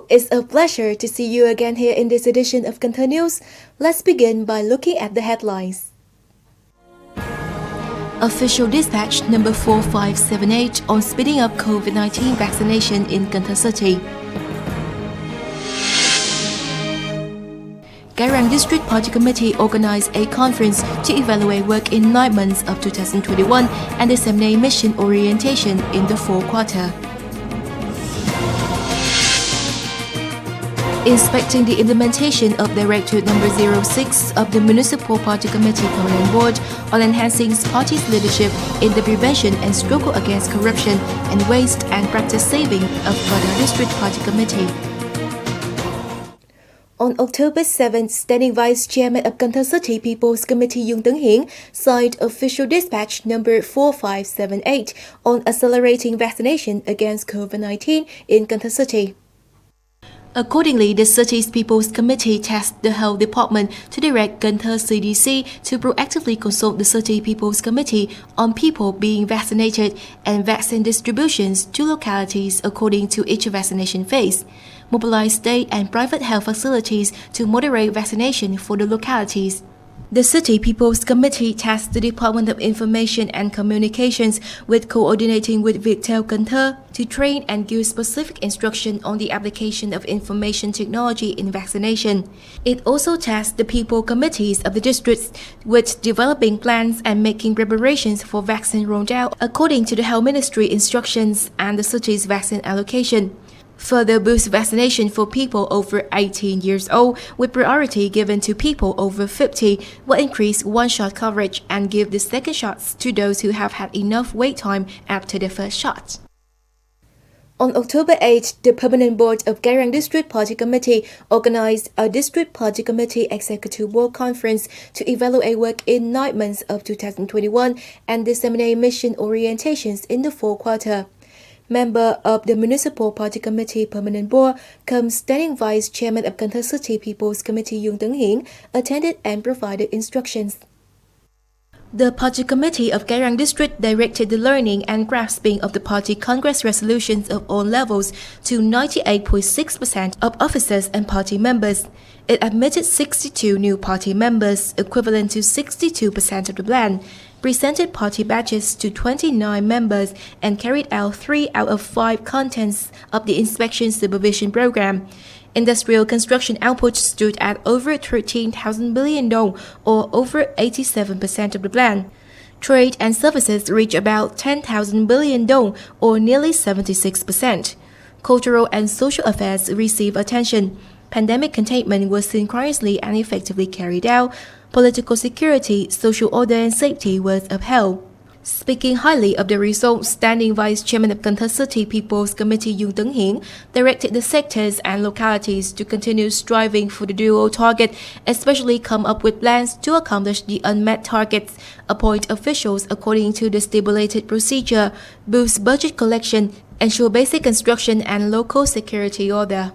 it's a pleasure to see you again here in this edition of Cần Thơ News. Let's begin by looking at the headlines. Official dispatch number 4578 on speeding up COVID-19 vaccination in Cần Thơ City. Cái Răng District Party Committee organized a conference to evaluate work in 9 months of 2021 and disseminate mission orientation in the fourth quarter. Inspecting the implementation of Directive number 06 of the Municipal Party Committee Permanent Board on enhancing party's leadership in the prevention and struggle against corruption and waste and practice saving of Cần District Party Committee. On October 7th, Standing Vice Chairman of Cần Thơ City People's Committee Dung Tấn Hiển signed official dispatch number 4578 on accelerating vaccination against COVID-19 in Cần Thơ City. Accordingly, the city's People's Committee tasked the Health Department to direct Cần Thơ CDC to proactively consult the City People's Committee on people being vaccinated and vaccine distributions to localities according to each vaccination phase. Mobilize state and private health facilities to moderate vaccination for the localities. The City People's Committee tasked the Department of Information and Communications with coordinating with Viettel Cần Thơ to train and give specific instruction on the application of information technology in vaccination. It also tasked the People Committees of the districts with developing plans and making preparations for vaccine rollout according to the Health Ministry instructions and the city's vaccine allocation. Further boost vaccination for people over 18 years old, with priority given to people over 50, will increase one-shot coverage and give the second shots to those who have had enough wait time after the first shot. On October 8, the Permanent Board of Cái Răng District Party Committee organized a District Party Committee Executive Board Conference to evaluate work in 9 months of 2021 and disseminate mission orientations in the fourth quarter. Member of the Municipal Party Committee Permanent Board, cum Standing Vice Chairman of Cần Thơ City People's Committee Dung Tấn Hiển, attended and provided instructions. The Party Committee of Cái Răng District directed the learning and grasping of the party Congress resolutions of all levels to 98.6% of officers and party members. It admitted 62 new party members, equivalent to 62% of the plan, presented party badges to 29 members, and carried out 3 out of 5 contents of the inspection supervision program. Industrial construction output stood at over 13,000 billion dong, or over 87% of the plan. Trade and services reached about 10,000 billion dong, or nearly 76%. Cultural and social affairs received attention. Pandemic containment was synchronously and effectively carried out. Political security, social order and safety was upheld. Speaking highly of the results, Standing Vice Chairman of Cần Thơ City People's Committee Dung Tấn Hiển directed the sectors and localities to continue striving for the dual target, especially come up with plans to accomplish the unmet targets, appoint officials according to the stipulated procedure, boost budget collection, ensure basic construction and local security order.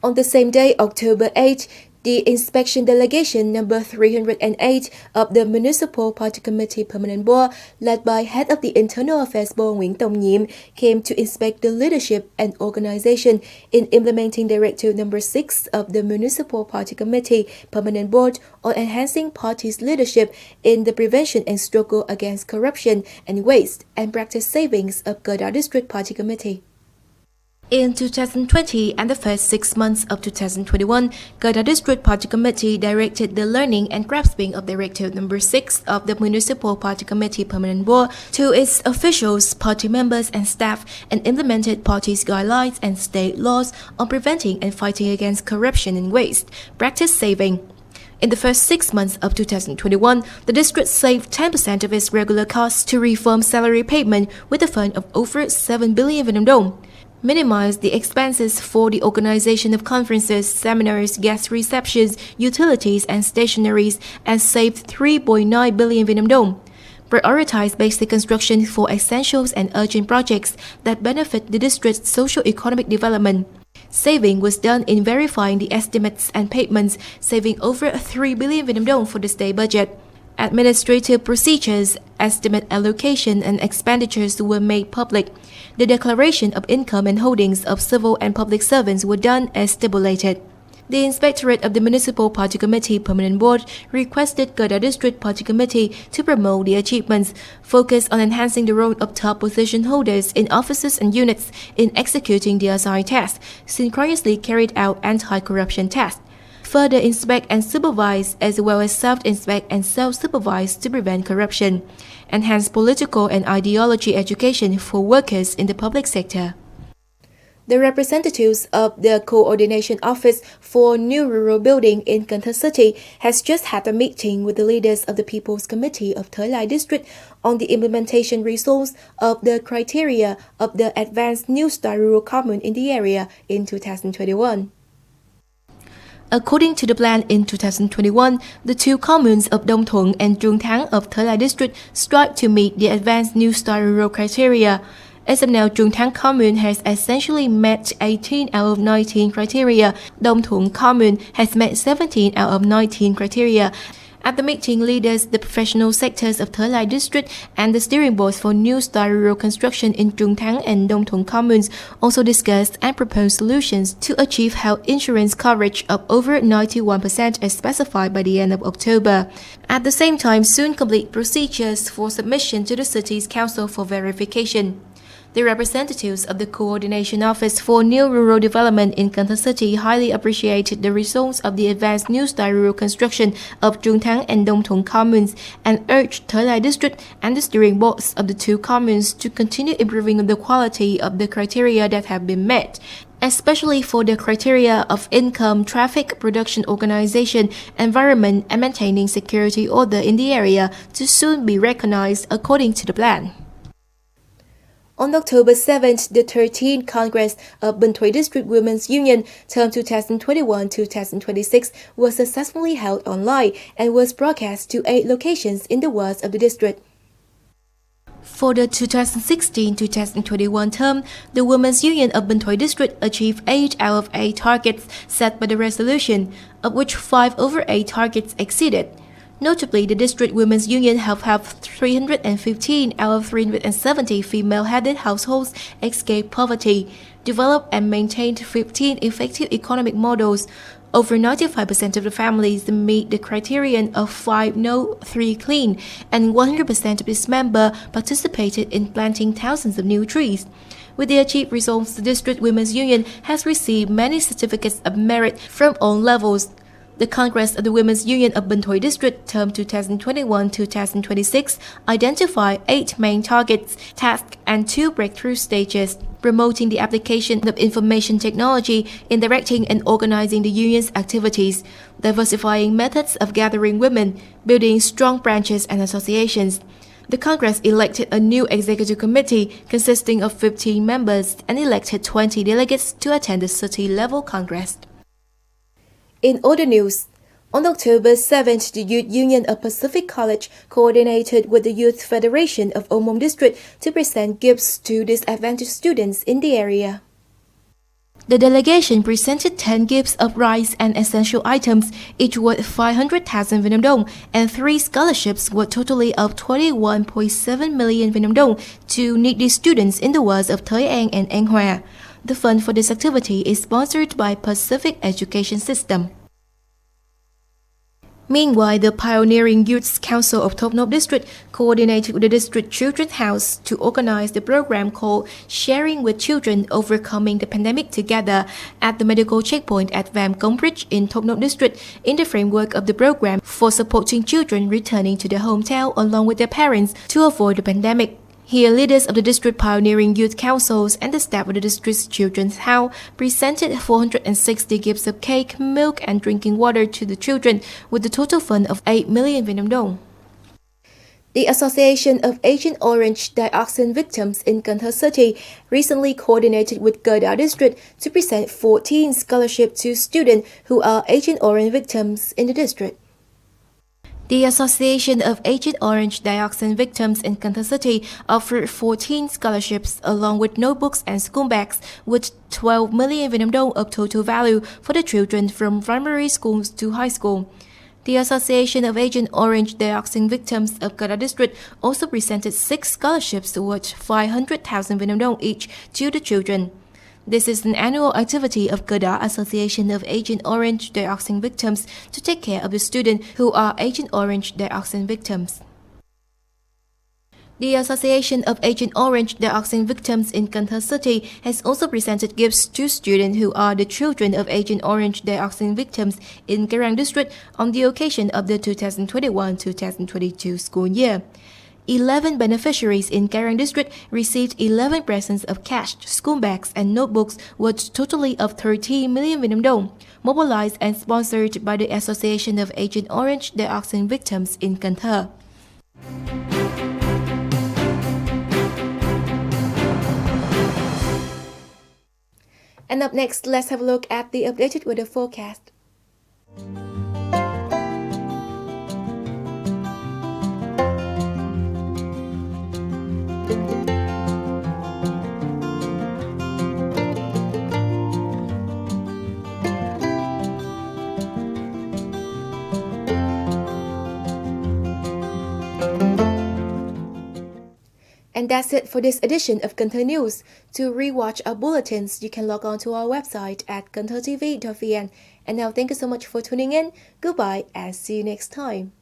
On the same day, October 8, the inspection delegation number 308 of the Municipal Party Committee Permanent Board, led by Head of the Internal Affairs Board Nguyễn Tông Nhiệm, came to inspect the leadership and organization in implementing Directive number 6 of the Municipal Party Committee Permanent Board on enhancing party's leadership in the prevention and struggle against corruption and waste and practice savings of Cần District Party Committee. In 2020 and the first 6 months of 2021, Cần District Party Committee directed the learning and grasping of Directive number 6 of the Municipal Party Committee Permanent Board to its officials, party members and staff, and implemented party's guidelines and state laws on preventing and fighting against corruption and waste, practice saving. In the first 6 months of 2021, the district saved 10% of its regular costs to reform salary payment with a fund of over 7 billion Vietnam dong. Minimize the expenses for the organization of conferences, seminars, guest receptions, utilities, and stationaries, and saved 3.9 billion Vietnam dong. Prioritize basic construction for essentials and urgent projects that benefit the district's socio-economic development. Saving was done in verifying the estimates and payments, saving over 3 billion Vietnam dong for the state budget. Administrative procedures, estimate allocation and expenditures were made public. The declaration of income and holdings of civil and public servants were done as stipulated. The Inspectorate of the Municipal Party Committee Permanent Board requested Kedah District Party Committee to promote the achievements, focus on enhancing the role of top position holders in offices and units in executing the assigned tasks, synchronously carried out anti-corruption tasks, further inspect and supervise as well as self-inspect and self-supervise to prevent corruption, enhance political and ideology education for workers in the public sector. The representatives of the Coordination Office for New Rural Building in Cần Thơ City has just had a meeting with the leaders of the People's Committee of Thới Lai District on the implementation results of the criteria of the Advanced New Style Rural Commune in the area in 2021. According to the plan in 2021, the two communes of Đông Thuận and Trung Thắng of Thới Lai District strive to meet the Advanced New Style Rural criteria. As of now, Trung Thắng Commune has essentially met 18 out of 19 criteria. Đông Thuận Commune has met 17 out of 19 criteria. At the meeting, leaders, the professional sectors of Thới Lai District and the steering boards for new style rural construction in Trung Thắng and Đông Thuận communes also discussed and proposed solutions to achieve health insurance coverage of over 91% as specified by the end of October. At the same time, soon complete procedures for submission to the city's council for verification. The representatives of the Coordination Office for New Rural Development in Cần Thơ City highly appreciated the results of the advanced new style rural construction of Trung Thắng and Đông Thuận communes and urged Thới Lai District and the steering boards of the two communes to continue improving the quality of the criteria that have been met, especially for the criteria of income, traffic, production organization, environment, and maintaining security order in the area to soon be recognized according to the plan. On October 7th, the 13th Congress of Binh Thuy District Women's Union, term 2021-2026, was successfully held online and was broadcast to 8 locations in the wards of the district. For the 2016-2021 term, the Women's Union of Binh Thuy District achieved 8 out of 8 targets set by the resolution, of which 5 over 8 targets exceeded. Notably, the District Women's Union have 315 out of 370 female-headed households escape poverty, developed and maintained 15 effective economic models. Over 95% of the families meet the criterion of 5 no, 3 clean, and 100% of its members participated in planting thousands of new trees. With the achieved results, the District Women's Union has received many certificates of merit from all levels. The Congress of the Women's Union of Binh Thuy District, term 2021-2026, identified 8 main targets, tasks, and 2 breakthrough stages, promoting the application of information technology in directing and organizing the union's activities, diversifying methods of gathering women, building strong branches and associations. The Congress elected a new executive committee consisting of 15 members and elected 20 delegates to attend the city-level Congress. In other news, on October 7th, the Youth Union of Pacific College coordinated with the Youth Federation of Omong District to present gifts to disadvantaged students in the area. The delegation presented 10 gifts of rice and essential items, each worth 500,000 Vietnam dong, and 3 scholarships worth totally of 21.7 million Vietnam dong to needy students in the wards of Thới An and An Hòa. The fund for this activity is sponsored by Pacific Education System. Meanwhile, the Pioneering Youth Council of Thốt Nốt District coordinated with the District Children's House to organize the program called Sharing with Children Overcoming the Pandemic Together at the medical checkpoint at Vam Cống Bridge in Thốt Nốt District in the framework of the program for supporting children returning to their hometown along with their parents to avoid the pandemic. Here, leaders of the District Pioneering Youth Councils and the staff of the District's Children's House presented 460 gifts of cake, milk, and drinking water to the children with a total fund of 8 million Vietnam dong. The Association of Agent Orange Dioxin Victims in Cần Thơ City recently coordinated with Kedah District to present 14 scholarships to students who are Agent Orange victims in the district. The Association of Agent Orange Dioxin Victims in Cần Thơ City offered 14 scholarships along with notebooks and school bags with 12 million Vietnam dong of total value for the children from primary schools to high school. The Association of Agent Orange Dioxin Victims of Cái Răng District also presented 6 scholarships worth 500,000 Vietnam dong each to the children. This is an annual activity of Cái Răng Association of Agent Orange Dioxin Victims to take care of the students who are Agent Orange Dioxin victims. The Association of Agent Orange Dioxin Victims in Cần Thơ City has also presented gifts to students who are the children of Agent Orange Dioxin victims in Cái Răng District on the occasion of the 2021-2022 school year. 11 beneficiaries in Cái Răng District received 11 presents of cash, school bags, and notebooks worth totally of 30 million Vietnam dong, mobilized and sponsored by the Association of Agent Orange Dioxin Victims in Cần Thơ. And up next, let's have a look at the updated weather forecast. And that's it for this edition of Cần Thơ News. To rewatch our bulletins, you can log on to our website at canthotv.vn. And now thank you so much for tuning in. Goodbye and see you next time.